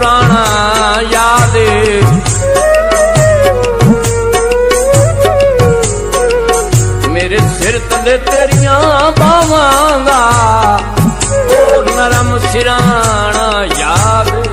सिराना याद, मेरे सिर तले तेरिया बावां दा ओ नरम सिराना याद।